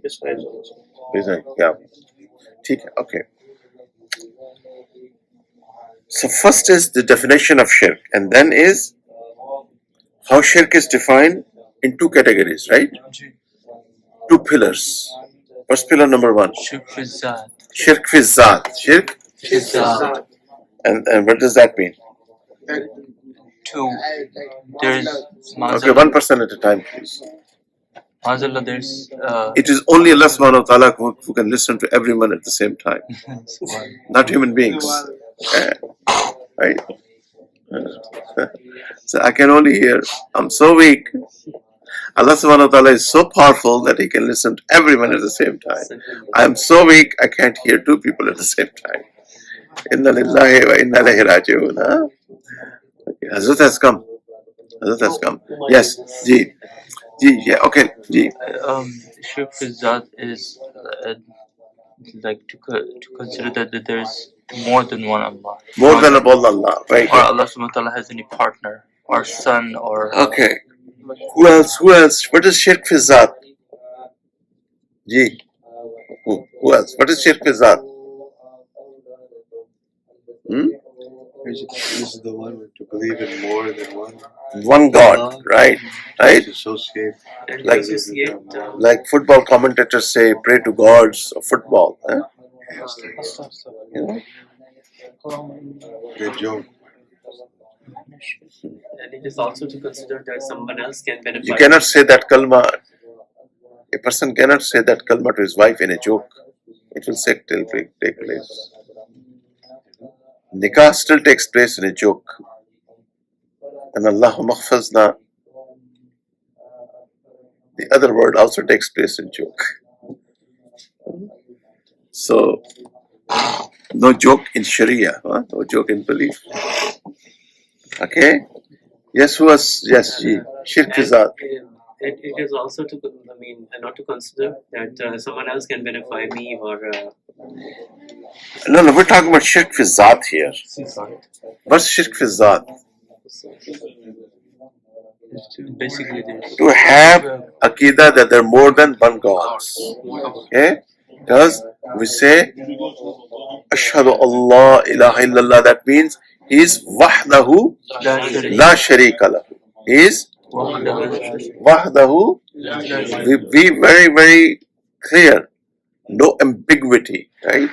besides Allah. Yeah. Okay. So first is the definition of shirk, and then is how shirk is defined in two categories, right? Two pillars. What's pillar number one? Shirk fi Zat. Shirk fi Zat. Shirk? And what does that mean? There's Okay, one person at a time, please. Mazallah, there's It is only Allah subhanahu wa ta'ala who can listen to everyone at the same time. Not human beings. Right? So I can only hear. I'm so weak. Allah subhanahu wa ta'ala is so powerful that He can listen to everyone at the same time. I am so weak, I can't hear two people at the same time. Inna lillahi wa inna ilayhi raji'un. Okay, Hazrat has come. Yes, Ji. Yeah, okay, Ji. Shirk fi Zat is like to consider that there's more than one Allah. More than Allah, right? Or Allah subhanahu wa ta'ala has any partner. or son or Okay. Who else? Who else? What is shirk fi zat? Ji. Who else? What is shirk fi zat? This is the one to believe in more than one. One God, right? Right? Associate. Like football commentators say, pray to gods of football. Huh? You know? Good joke. And it is also to consider that someone else can benefit. You cannot say that kalma. A person cannot say that kalma to his wife in a joke. It will take place. Nikah still takes place in a joke. And Allahumma khfazna, the other word also takes place in joke. So, no joke in Sharia, huh? No joke in belief. Okay? Yes, who was? Yes, ji. Shirk fi zat. It is also to, not to consider that someone else can benefit me or. No, we're talking about shirk fi zat here. What's shirk fi zat? Basically, To have Aqeeda that there are more than one gods. Okay? Because we say Ashhadu Allah ilaha illallah, that means he is wahdahu la sharika lahu. He is wahdahu. Be very, very clear. No ambiguity, right?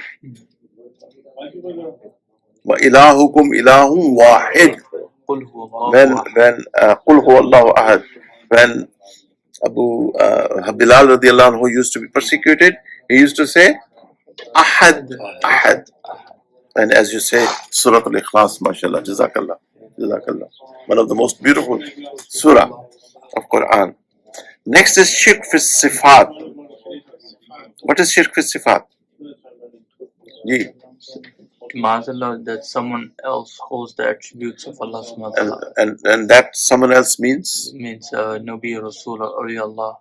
Wa ilahukum ilahum wahid. When Qul huwa Allahu ahad, when Bilal radiallahu anhu used to be persecuted, he used to say ahad, ahad. And as you say, Surah Al-Ikhlas, mashallah, jazakallah, jazakallah. One of the most beautiful surah of Quran. Next is shirk fi sifat. What is shirk fi sifat? Ye. Ma'azallah, that someone else holds the attributes of Allah subhanahu wa ta'ala. And that someone else means? Means Nabi, Rasul, or Awliya Allah,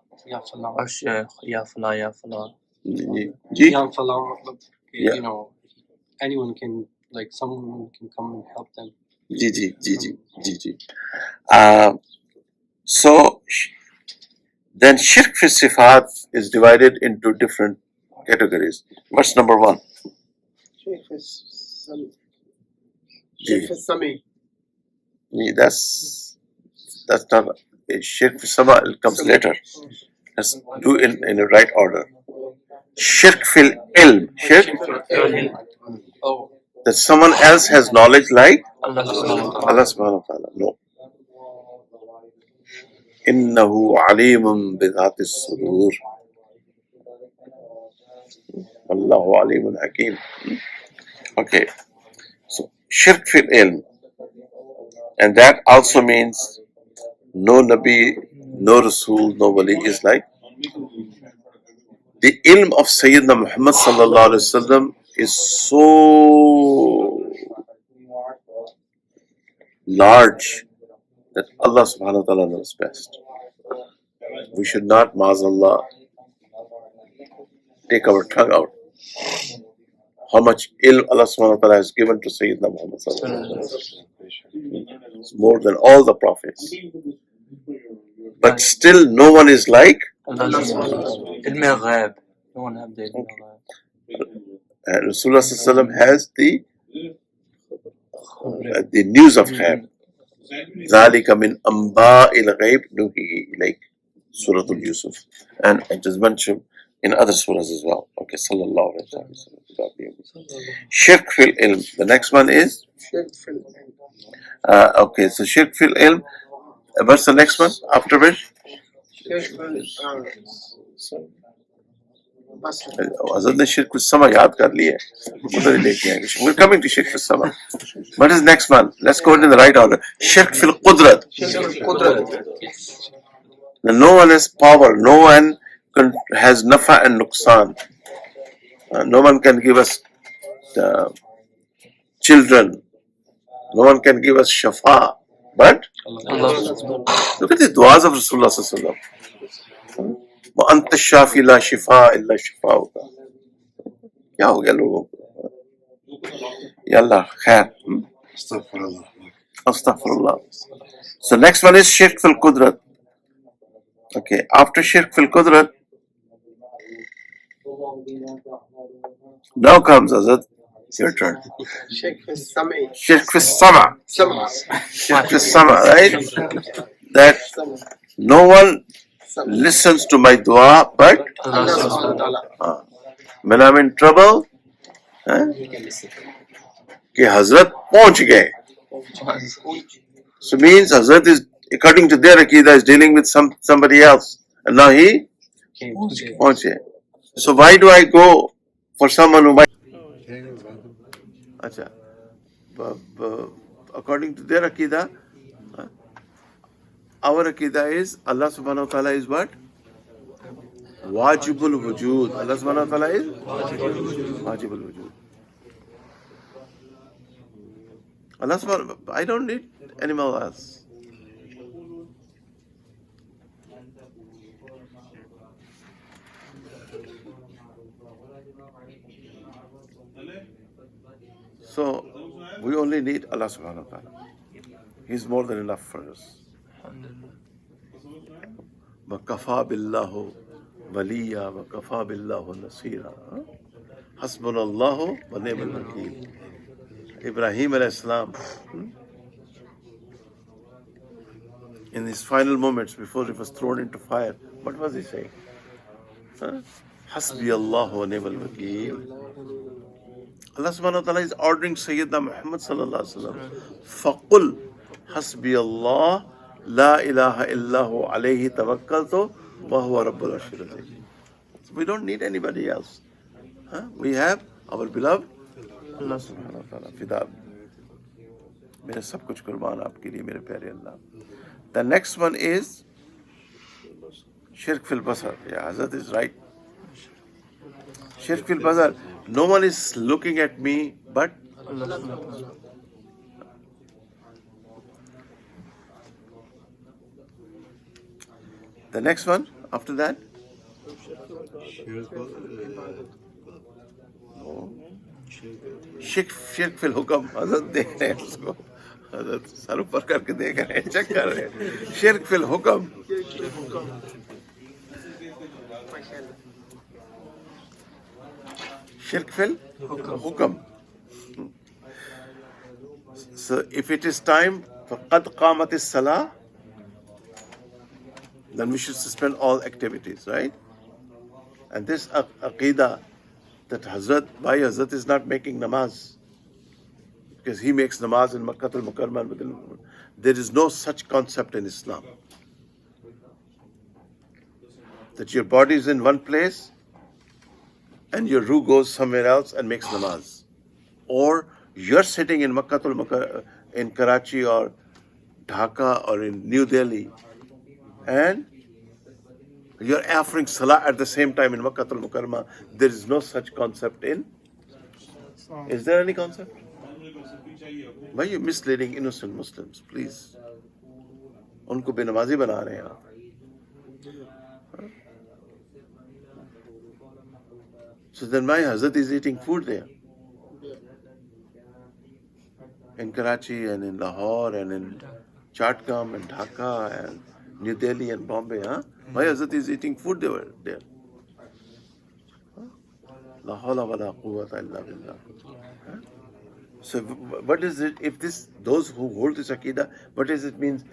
or Shaykh, Ya Fala, Ya Fala. Ji. Yeah, Yeah. you know, anyone can, like, someone can come and help them. Ji. So then shirk fi sifat is divided into different categories. What's number one? Shirk fi Sami. That's not a shirk fi sama, it comes later. Let's do it in the right order. Shirk fil ilm. Shirk Oh, that someone else has knowledge like Allah subhanahu wa ta'ala. Allah subhanahu wa ta'ala. No. Innahu alimun bidhatis sudur. Allahu alimun hakim. Okay. So shirk fil ilm. And that also means no Nabi, no Rasul, no Wali is like the ilm of Sayyidina Muhammad sallallahu alaihi wasallam is so large that Allah subhanahu wa ta'ala knows best. We should not, ma'azallah, take our tongue out. How much ilm Allah subhanahu wa ta'ala has given to Sayyidina Muhammad sallallahu alaihi wasallam. It's more than all the prophets. But still no one is like Allah subhanahu wa ta'ala. Ilm al-ghaib. No one have the ilm al-ghaib. Rasulullah sallallahu alaihi wasallam has the news of ghaib. ذَلِكَ مِنْ أَنْبَاءِ الْغَيْبِ نُوحِيهِ إِلَيْكَ. Surah Al-Yusuf. And it is mentioned in other surahs as well. Okay, sallallahu alayhi wa sallam. Shirk fil ilm. The next one is? shirk fil ilm. Okay, so shirk fil ilm. What's the next one after which? Shirk fil Azad shirk fil sama yaad kar liya. We're coming to shirk fil sama. What is next one? Let's go in the right order. Shirk fil qudrat. No one has power. No one has nafa and nuqsan. No one can give us children. No one can give us shafa. But look at the du'as of Rasulullah sallallahu alaihi wasallam. Wa anta shafi la shifa illa shifa'uka. क्या हो गया लोगों को? या अल्लाह खैर. Astaghfirullah. So next one is Shirk fil Qudrat. Okay, after Shirk fil Qudrat, now comes Azad. Your turn. Sheikh Sam'i. Shirk fil Sama. Sama. Shirk fil Sama, right? That no one listens to my dua but Allah subhanahu wa ta'ala. when I'm in trouble, कि Hazrat पहुंच गए. So means Hazrat is, according to their Aqeeda, is dealing with somebody else. And now he पहुंच गए. So why do I go for someone who might... Acha. According to their Aqeeda, our Aqeeda is Allah subhanahu wa ta'ala is what? Wajibul wujud. Allah subhanahu wa ta'ala is Wajibul wujud. Allah subhanahu, I don't need animal else. So we only need Allah subhanahu wa ta'ala. He's more than enough for us. وَكَفَى بِاللَّهُ وَلِيًّا وَكَفَى بِاللَّهُ نَصِيرًا. حَسْبُنَا اللَّهُ وَنِعْمَ الْوَكِيلُ. Ibrahim alayhi salam, in his final moments before he was thrown into fire, what was he saying? Hasbi Allah wa ni'mal wakeel. Allah subhanahu wa ta'ala is ordering Sayyidina Muhammad sallallahu alaihi wasallam, faqul hasbi Allah la ilaha illahu alayhi tawakkaltu wa huwa rabbul arshil azim. We don't need anybody else. We have our beloved Allah subhanahu wa ta'ala. Fida. मेरे सब कुछ कुर्बान आपके लिए मेरे प्यारे अल्लाह. The next one is Shirk fil Basar. Yeah, Hazrat is right. Shirk fil Basar. No one is looking at me but the next one after that. No. Shirk fil Hukam. Hazrat देख रहे हैं उसको. Hazrat sir ऊपर करके देख रहे हैं, check कर रहे हैं. Shirk fil Hukam. Shirk fil Hukam. So if it is time for Qad Qamat Salah, then we should suspend all activities, right? And this Aqeeda that why Hazrat is not making namaz, because he makes namaz in Makkah al-Mukarramah. There is no such concept in Islam. That your body is in one place and your ruh goes somewhere else and makes namaz. Or you're sitting in Makkah al-Mukarramah, in Karachi or Dhaka or in New Delhi, and you're offering salah at the same time in Makkah al-Mukarramah. There is no such concept in. Is there any concept? Why are you misleading innocent Muslims? Please. उनको बेनमाजी बना रहे हैं आप. So then why Hazrat is eating food there? In Karachi and in Lahore and in Chatgam and Dhaka and New Delhi and Bombay, Why Hazrat is eating food there? La hawla wa la quwwata illa billah. So what is it, if those who hold this Aqeeda, what does it mean?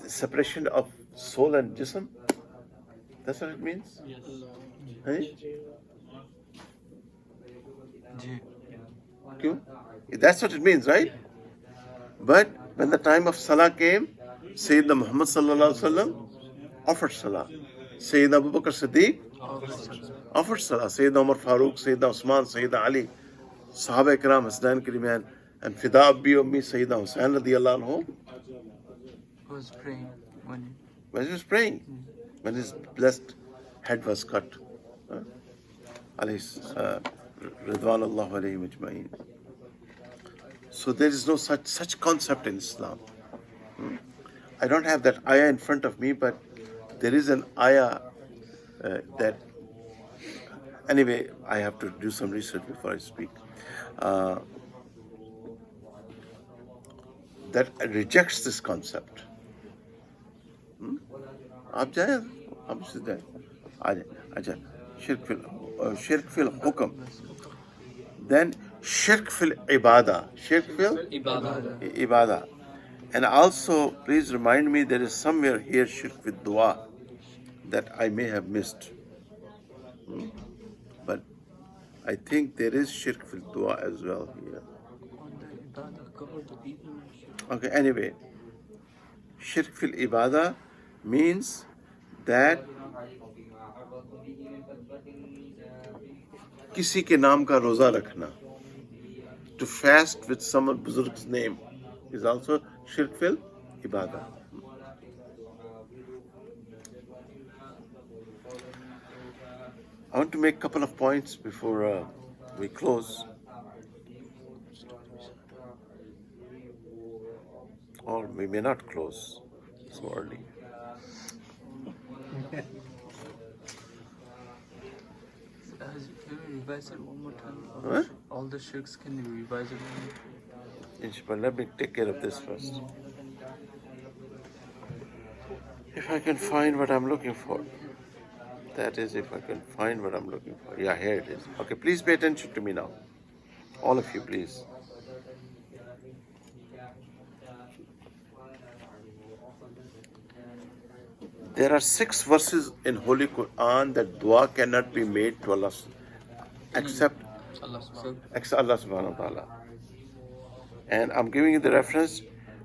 Separation of soul and jism? That's what it means? Yes. Hey? Ji. That's what it means, right? But when the time of Salah came, Sayyidina Muhammad sallallahu alaihi wasallam offered Salah. Sayyidina Abu Bakr Siddiq offered Salah. Sayyidina Umar Farooq, Sayyidina Usman, Sayyidina Ali, Sahaba Ikram, Hasnan Kariman, and Fida Abbi Ummi, Sayyidina Hussain radiyallahu anhu Was praying when he was praying, when his blessed head was cut. Ridwan Allahu alayhim ajma'in. So there is no such concept in Islam. I don't have that ayah in front of me, but there is an ayah that, anyway, I have to do some research before I speak. that rejects this concept. आप जाए आप सीधे आ जाए अच्छा शिर्क fill हुक्म then shirk fil ibadah and also please remind me there is somewhere here shirk with dua that I may have missed but I think there is shirk fil dua as well here. Okay, anyway, shirk fil ibadah means that किसी के नाम का रोजा रखना, to fast with some buzurg's name is also shirk fil ibadah. I want to make a couple of points before we close. Or we may not close so early. Can you revise it one more time? Huh? All the shirks, can you revise it one more time? Inshallah, let me take care of this first. If I can find what I'm looking for. That is, if I can find what I'm looking for. Yeah, here it is. Okay, please pay attention to me now. All of you, please. There are 6 verses in Holy Quran that dua cannot be made to Allah except Allah subhanahu wa ta'ala. And I'm giving you the reference,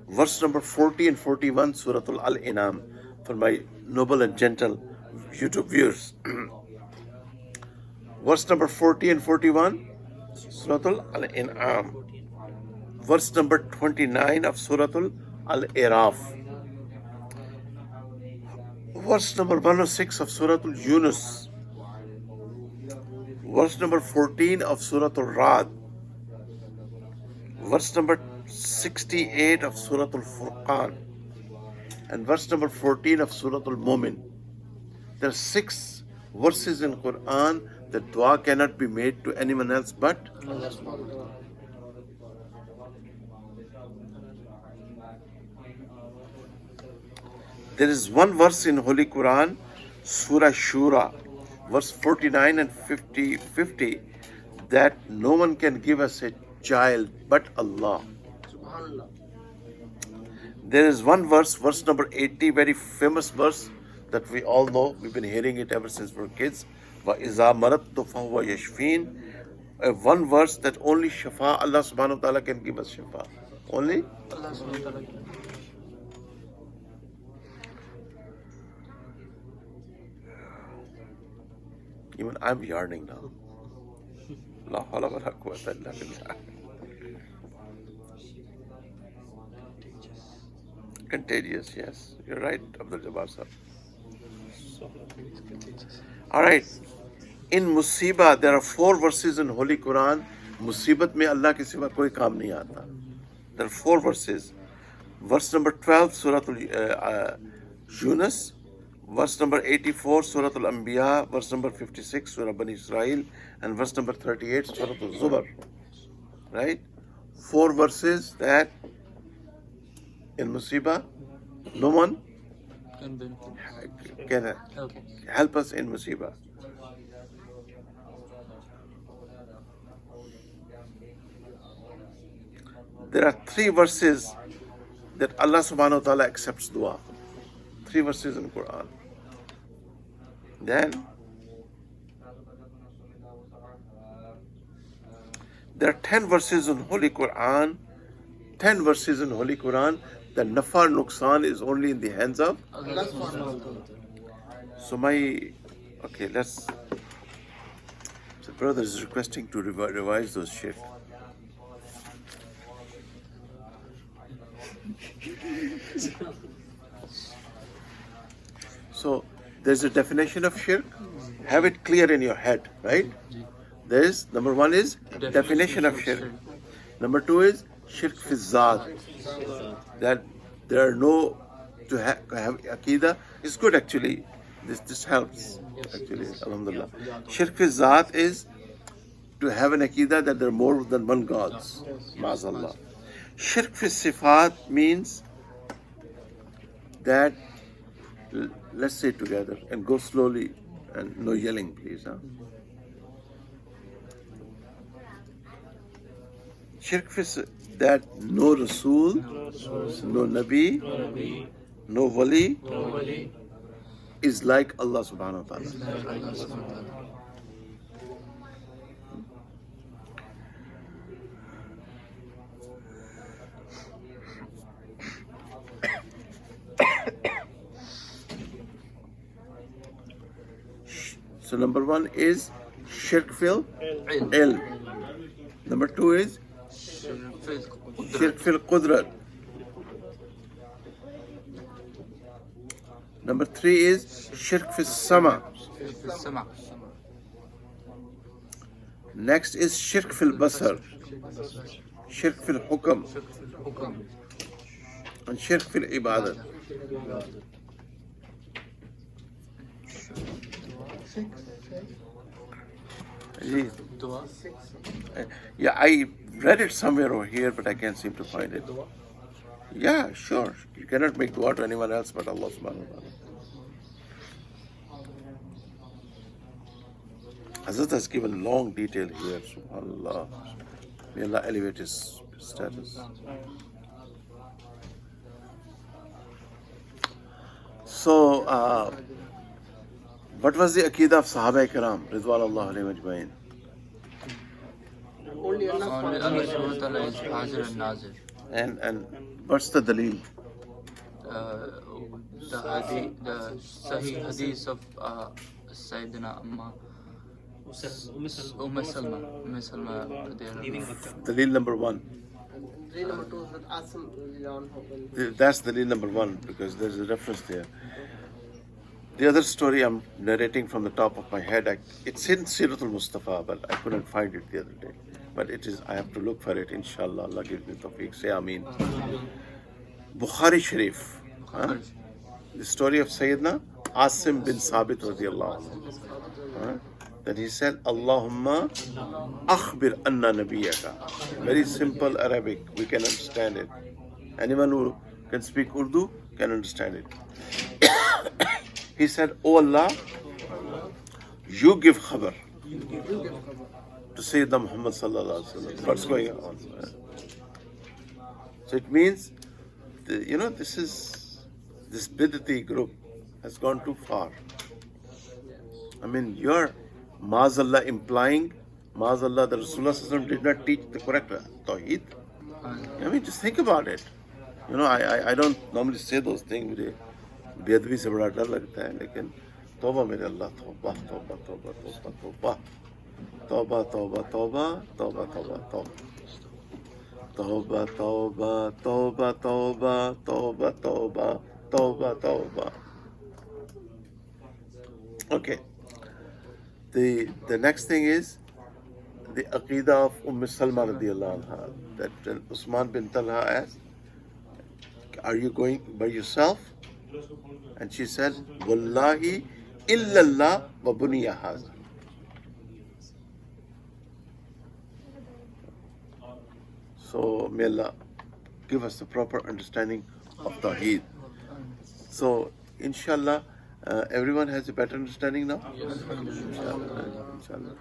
verse number 40 and 41, Suratul Al-Inam, for my noble and gentle YouTube viewers. Verse number 40 and 41, Suratul Al-Inam. Verse number 29 of Suratul Al-Iraf. Verse number 106 of Suratul Yunus. Verse number 14 of Suratul Rad. Verse number 68 of Suratul Furqan. And verse number 14 of Suratul Mu'min. There are 6 verses in Quran that dua cannot be made to anyone else but Allah. There is one verse in Holy Quran, Surah Shura, verse 49 and 50, that no one can give us a child but Allah. There is one verse, verse number 80, very famous verse that we all know. We've been hearing it ever since we were kids. وَإِذَا مَرَضْتُ فَهُوَ يَشْفِينَ. One verse that only Shafa, Allah subhanahu wa ta'ala can give us Shafa. Only Allah subhanahu wa ta'ala. Even I'm yearning now. La hawla wa la quwwata illa billah. Contagious, yes. You're right, Abdul Jabbar sir. Alright. In Musiba, there are 4 verses in Holy Quran. Musibat mein Allah ke siwa koi kaam nahi aata. There are 4 verses. Verse number 12, Surah Yunus. Verse number 84, Surah Al-Anbiya. Verse number 56, Surah Bani Israel. And verse number 38, Surah Al-Zumar. Right? 4 verses that in Musiba, no one can help us in Musiba. There are 3 verses that Allah subhanahu wa ta'ala accepts dua. 3 verses in Quran. Then there are 10 verses in Holy Quran. 10 verses in Holy Quran. The nafa nuksan is only in the hands of Allah. So let's. The brother is requesting to revise those shirk. So there's a definition of shirk. Have it clear in your head, right? There's number 1 is definition of shirk. Number 2 is shirk fi zat. That there are no to have Aqeeda is good actually. This helps actually. Alhamdulillah. Shirk fi zat is to have an Aqeeda that there are more than one gods. Ma'azallah. Shirk fi sifat means that, let's say it together and go slowly and no yelling, please. Huh? Shirk fi that no Rasul, no Nabi, no Wali is like Allah subhanahu wa ta'ala. So number one is shirk fil ilm. Number two is shirk fil qudrat. Number three is shirk fil sama. Next is shirk fil basar, shirk fil hukam, and shirk fil ibadat. Yeah, I read it somewhere over here, but I can't seem to find it. Yeah, sure. You cannot make dua to anyone else but Allah subhanahu wa ta'ala. Hazrat has given long detail here, subhanAllah. May Allah elevate his status. So, what was the Aqeeda of Sahaba Ikram, Ridwanullah alayhim ajma'in? Only Allah Only Allah subhanahu wa ta'ala is Hazir and Nazir. And what's the dalil? The Sahih Hadith of Sayyidina Salma. Dalil number one. Dalil number two is that Asim That's dalil number one because there's a reference there. The other story I'm narrating from the top of my head, it's in Siratul Mustafa, but I couldn't find it the other day. But it is, I have to look for it, inshallah. Allah gives me tawfiq. Say Ameen. Bukhari Sharif. Huh? The story of Sayyidina Asim bin Sabit radiallahu anhu. That he said, Allahumma akhbir anna nabiyaka. Very simple Arabic, we can understand it. Anyone who can speak Urdu can understand it. He said, Oh Allah, you give khabar to Sayyidina Muhammad sallallahu alaihi wasallam. What's going on? So it means, this bid'ati group has gone too far. I mean, you're Maazallah implying, Maazallah, the Rasulullah sallallahu alaihi wasallam did not teach the correct Tawheed. I mean, just think about it. I don't normally say those things. मुझे बेअदबी से बड़ा डर लगता है, लेकिन तौबा मेरे अल्लाह, तौबा तौबा तौबा तौबा तौबा तौबा तौबा तौबा तौबा तौबा तौबा तौबा तौबा तौबा तौबा तौबा. Okay. The next thing is the Aqeeda of Salma radiallahu anha, that Usman bin Talha asked, are you going by yourself? And she said, Wallahi illallah wa buniya haza. So may Allah give us the proper understanding of Tawheed. So inshallah, everyone has a better understanding now? Inshallah. Inshallah.